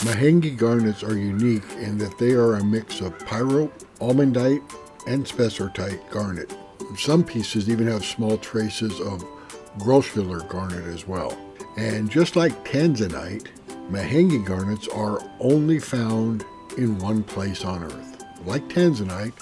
Mahenge garnets are unique in that they are a mix of pyrope, almandite, and spessartite garnet. Some pieces even have small traces of grossular garnet as well. And just like tanzanite, Mahenge garnets are only found in one place on Earth. Like tanzanite,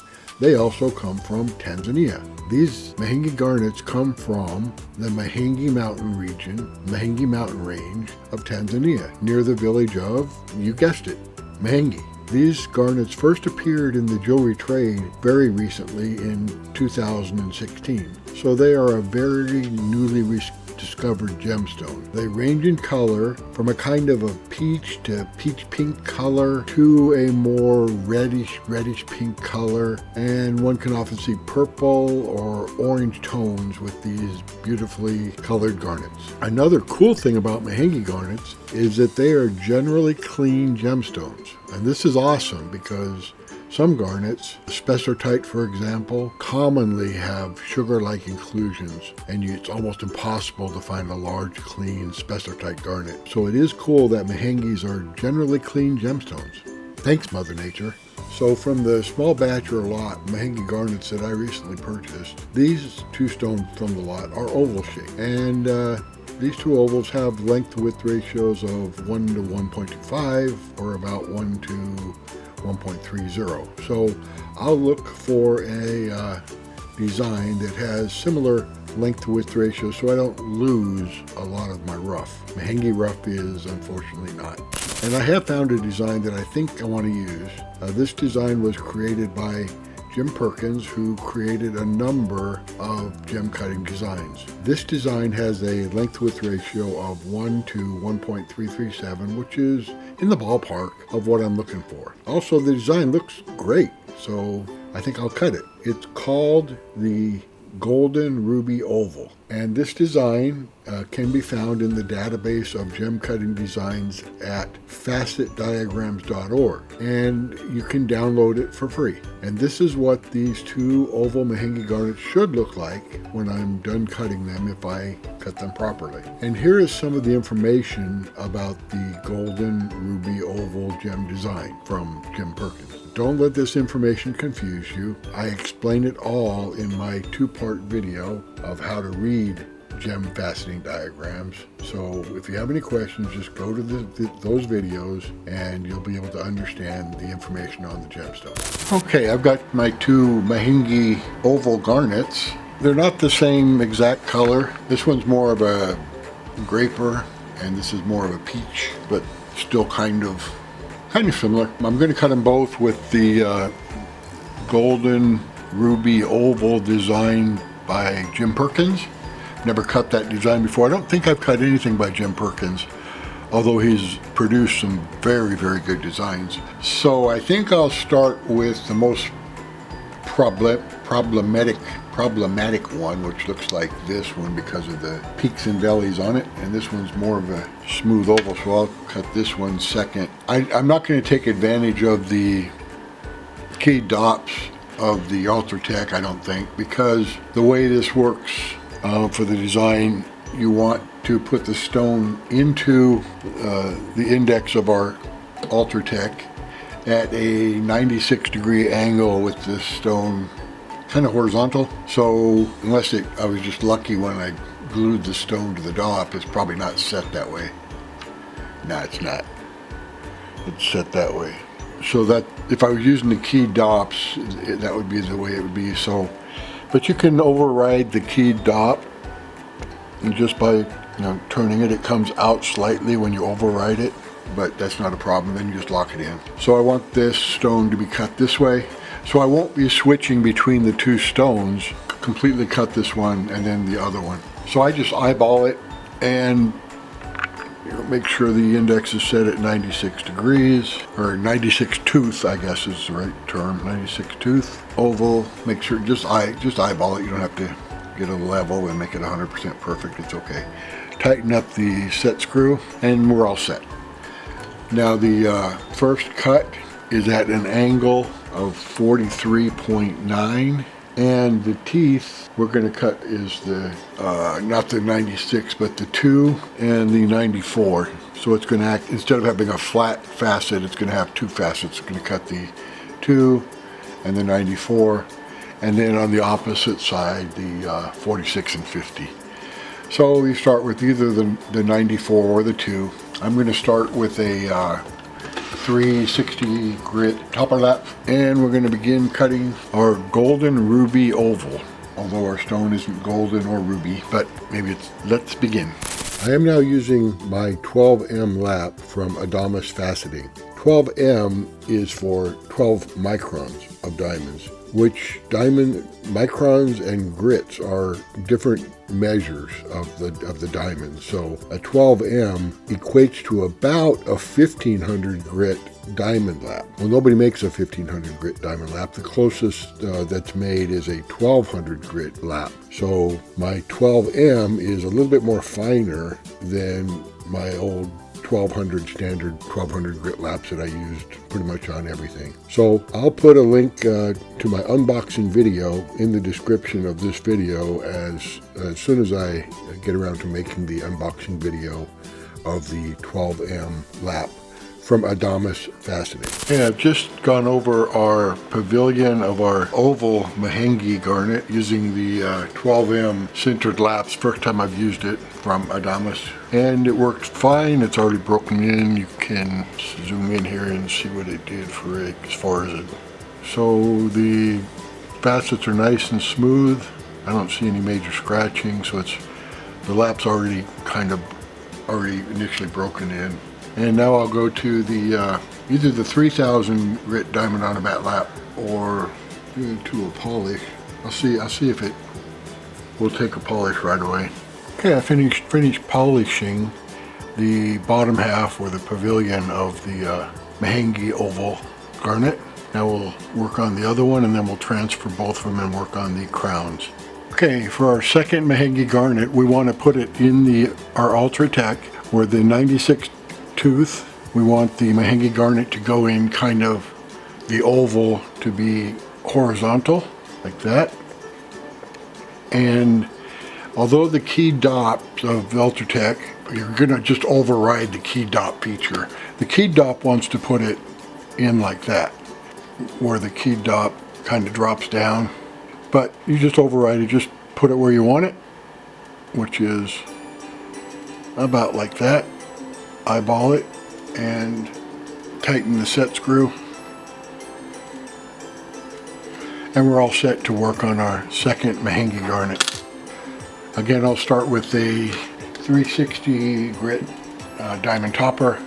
they also come from Tanzania. These Mahenge garnets come from the Mahenge mountain region, Mahenge mountain range of Tanzania, near the village of, you guessed it, Mahenge. These garnets first appeared in the jewelry trade very recently in 2016. So they are a very newly discovered gemstone. They range in color from a kind of a peach to peach pink color to a more reddish pink color, and one can often see purple or orange tones with these beautifully colored garnets. Another cool thing about Mahenge garnets is that they are generally clean gemstones, and this is awesome because some garnets, spessartite for example, commonly have sugar-like inclusions, and it's almost impossible to find a large, clean spessartite garnet. So it is cool that Mahenges are generally clean gemstones. Thanks, Mother Nature. So from the small batch or lot Mahenge garnets that I recently purchased, these two stones from the lot are oval shaped, and these two ovals have length-to-width ratios of 1 to 1.25, or about 1 to 1.30. So I'll look for a design that has similar length to width ratios so I don't lose a lot of my rough. Mahenge rough is unfortunately not. And I have found a design that I think I want to use. This design was created by Jim Perkins, who created a number of gem cutting designs. This design has a length-width ratio of 1 to 1.337, which is in the ballpark of what I'm looking for. Also, the design looks great, so I think I'll cut it. It's called the Golden Ruby Oval, and this design can be found in the database of gem cutting designs at facetdiagrams.org, and you can download it for free. And this is what these two oval Mahenge garnets should look like when I'm done cutting them, if I cut them properly. And here is some of the information about the Golden Ruby Oval gem design from Jim Perkins. Don't let this information confuse you. I explain it all in my two-part video of how to read gem faceting diagrams. So if you have any questions, just go to those videos and you'll be able to understand the information on the gemstone. Okay, I've got my two Mahenge oval garnets. They're not the same exact color. This one's more of a graper and this is more of a peach, but still kind of similar. I'm going to cut them both with the Golden Ruby Oval design by Jim Perkins. Never cut that design before. I don't think I've cut anything by Jim Perkins, although he's produced some very, very good designs. So I think I'll start with the most problematic one, which looks like this one because of the peaks and valleys on it, and this one's more of a smooth oval, so I'll cut this one second. I'm not going to take advantage of the key dots of the Ultratech, I don't think, because the way this works for the design, you want to put the stone into the index of our Ultratech at a 96-degree angle with this stone kind of horizontal. So unless I was just lucky when I glued the stone to the dop, it's probably not set that way. No, it's not. It's set that way. So that if I was using the key dops, that would be the way it would be. So, but you can override the key dop, and just by turning it, it comes out slightly when you override it. But that's not a problem. Then you just lock it in. So I want this stone to be cut this way. So I won't be switching between the two stones, completely cut this one and then the other one. So I just eyeball it and make sure the index is set at 96 degrees, or 96 tooth, I guess is the right term, 96 tooth, oval. Make sure, just eyeball it. You don't have to get a level and make it 100% perfect, it's okay. Tighten up the set screw and we're all set. Now the first cut is at an angle of 43.9, and the teeth we're going to cut is the not the 96 but the 2 and the 94. So it's going to act, instead of having a flat facet, it's going to have two facets. It's going to cut the 2 and the 94, and then on the opposite side, the 46 and 50. So you start with either the 94 or the 2. I'm going to start with a 360 grit topper lap, and we're going to begin cutting our golden ruby oval. Although our stone isn't golden or ruby, but maybe let's begin. I am now using my 12M lap from Adamas Faceting. 12M is for 12 microns of diamonds, which diamond microns and grits are different measures of the diamond. So a 12M equates to about a 1500 grit diamond lap. Well, nobody makes a 1500 grit diamond lap. The closest that's made is a 1200 grit lap. So my 12M is a little bit more finer than my old 1200 standard 1200 grit laps that I used pretty much on everything. So I'll put a link to my unboxing video in the description of this video as soon as I get around to making the unboxing video of the 12M lap from Adamas Faceting. And I've just gone over our pavilion of our oval Mahenge Garnet using the 12M sintered laps. First time I've used it from Adamas, and it worked fine. It's already broken in. You can zoom in here and see what it did for it as far as it. So the facets are nice and smooth. I don't see any major scratching, so the lap's already initially broken in. And now I'll go to the either the 3000 grit diamond on a bat lap or to a polish. I'll see if it will take a polish right away. Okay, I finished polishing the bottom half or the pavilion of the Mahenge oval garnet. Now we'll work on the other one, and then we'll transfer both of them and work on the crowns. Okay, for our second Mahenge garnet, we want to put it in our Ultra Tech, where the 96 tooth, we want the Mahenge garnet to go in kind of the oval to be horizontal like that. And although the key dot of Ultratech, you're going to just override the key dot feature. The key dot wants to put it in like that, where the key dot kind of drops down. But you just override it, just put it where you want it, which is about like that. Eyeball it and tighten the set screw, and we're all set to work on our second Mahenge garnet. Again, I'll start with a 360 grit diamond topper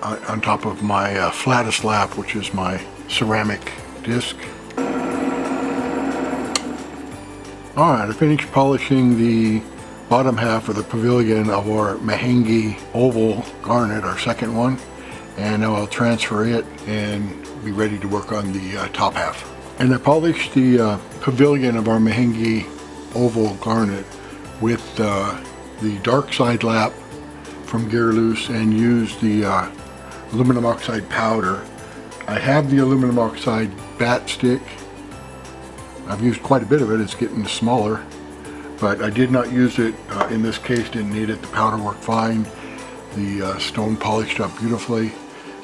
on top of my flattest lap, which is my ceramic disc. Alright, I finished polishing the bottom half of the pavilion of our Mahenge oval garnet, our second one, and now I'll transfer it and be ready to work on the top half. And I polished the pavilion of our Mahenge oval garnet with the dark side lap from Gear Loose and used the aluminum oxide powder. I have the aluminum oxide bat stick. I've used quite a bit of it. It's getting smaller, but I did not use it in this case. Didn't need it. The powder worked fine. The stone polished up beautifully.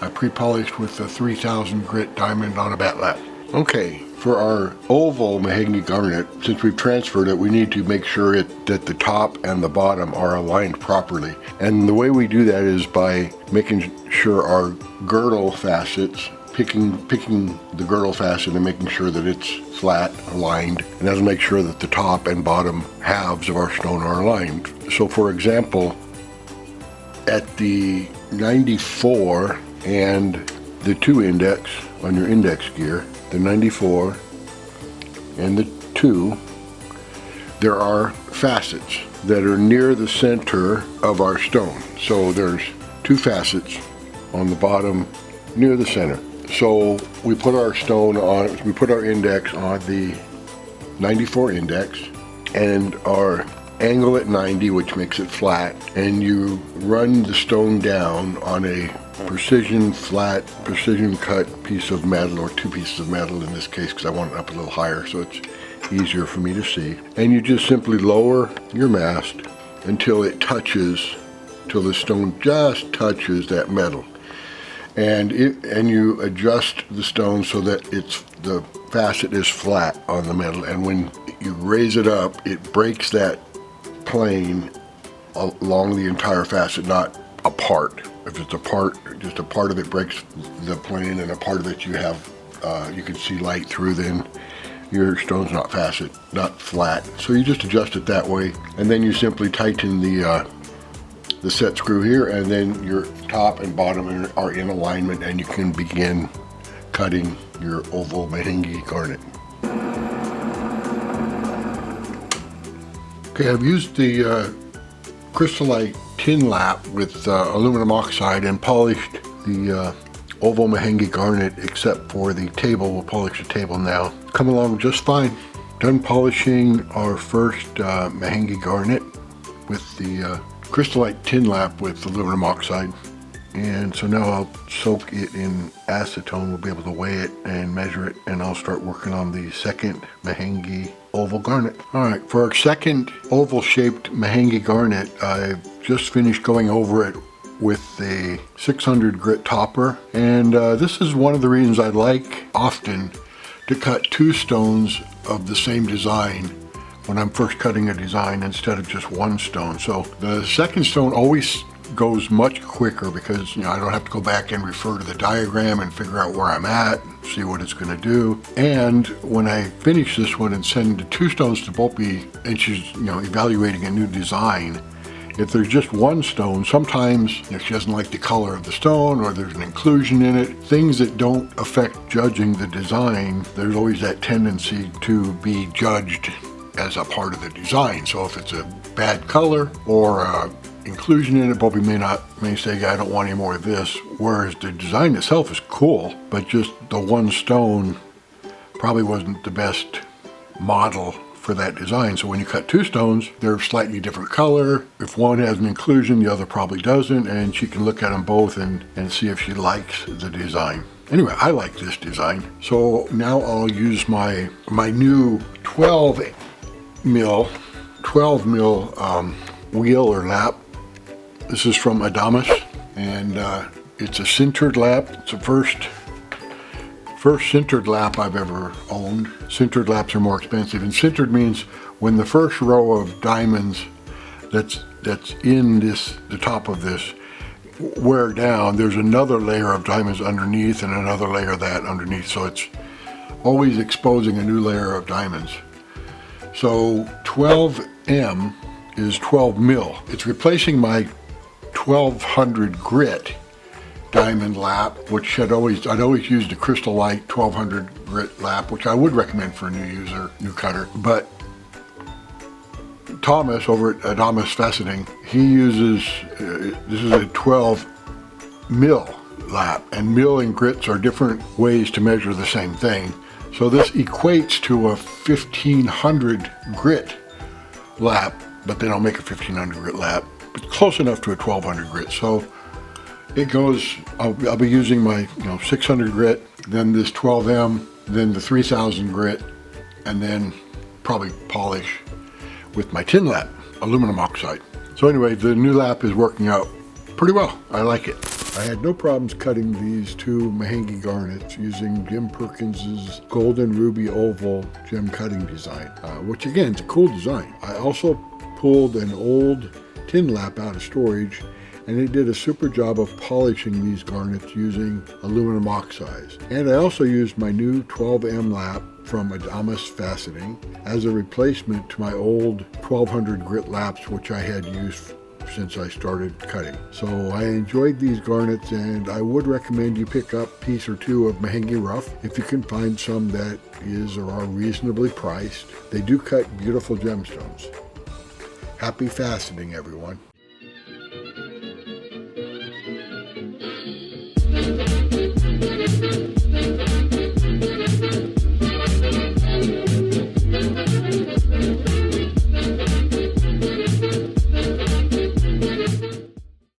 I pre-polished with the 3000 grit diamond on a bat lap. Okay, for our oval Mahenge garnet, since we've transferred it, we need to make sure that the top and the bottom are aligned properly. And the way we do that is by making sure our girdle facets, picking the girdle facet and making sure that it's flat, aligned, and that'll make sure that the top and bottom halves of our stone are aligned. So for example, at the 94 and the 2 index on your index gear, the 94 and the 2, there are facets that are near the center of our stone. So there's 2 facets on the bottom near the center. So we put our stone on, we put our index on the 94 index and our angle at 90, which makes it flat, and you run the stone down on a precision flat, precision cut piece of metal, or 2 pieces of metal in this case, because I want it up a little higher so it's easier for me to see. And you just simply lower your mast until it touches till the stone just touches that metal. And you adjust the stone so that the facet is flat on the metal, and when you raise it up, it breaks that plane along the entire facet, not apart. If it's apart, just a part of it breaks the plane, and a part of it you have you can see light through, then your stone's not flat. So you just adjust it that way, and then you simply tighten the set screw here, and then your top and bottom are in alignment, and you can begin cutting your oval Mahenge garnet. Okay, I've used the crystallite tin lap with aluminum oxide and polished the oval Mahenge garnet, except for the table. We'll polish the table now. Come along just fine. Done polishing our first Mahenge garnet with the crystallite tin lap with aluminum oxide, and so now I'll soak it in acetone. We'll be able to weigh it and measure it, and I'll start working on the second Mahenge oval garnet. Alright, for our second oval shaped Mahenge garnet, I've just finished going over it with the 600 grit topper, and this is one of the reasons I like often to cut two stones of the same design when I'm first cutting a design instead of just one stone. So the second stone always goes much quicker because, I don't have to go back and refer to the diagram and figure out where I'm at, see what it's going to do. And when I finish this one and send the two stones to BOPIE, and she's evaluating a new design, if there's just one stone, sometimes she doesn't like the color of the stone, or there's an inclusion in it, things that don't affect judging the design, there's always that tendency to be judged as a part of the design. So if it's a bad color or inclusion in it, BOPIE may say, yeah, I don't want any more of this, whereas the design itself is cool, but just the one stone probably wasn't the best model for that design. So when you cut two stones, they're slightly different color. If one has an inclusion, the other probably doesn't, and she can look at them both and see if she likes the design. Anyway, I like this design. So now I'll use my new 12 mil wheel or lap. This is from Adamas, and it's a sintered lap. It's the first sintered lap I've ever owned. Sintered laps are more expensive, and sintered means when the first row of diamonds that's in the top of this wear down, there's another layer of diamonds underneath and another layer of that underneath, so it's always exposing a new layer of diamonds. So 12M is 12 mil. It's replacing my 1200 grit diamond lap, which I'd always used the crystallite 1200 grit lap, which I would recommend for a new cutter. But Thomas over at Adamas Faceting, he uses, this is a 12 mil lap, and mil and grits are different ways to measure the same thing. So this equates to a 1500 grit lap, but they don't make a 1500 grit lap. It's close enough to a 1200 grit. So it goes, I'll be using my 600 grit, then this 12M, then the 3000 grit, and then probably polish with my tin lap, aluminum oxide. So anyway, the new lap is working out pretty well. I like it. I had no problems cutting these two Mahenge garnets using Jim Perkins's Golden Ruby Oval gem cutting design, which again is a cool design. I also pulled an old tin lap out of storage, and it did a super job of polishing these garnets using aluminum oxides. And I also used my new 12M lap from Adamas Faceting as a replacement to my old 1200 grit laps, which I had used since I started cutting. So I enjoyed these garnets, and I would recommend you pick up a piece or two of Mahenge rough if you can find some that is or are reasonably priced. They do cut beautiful gemstones. Happy faceting, everyone.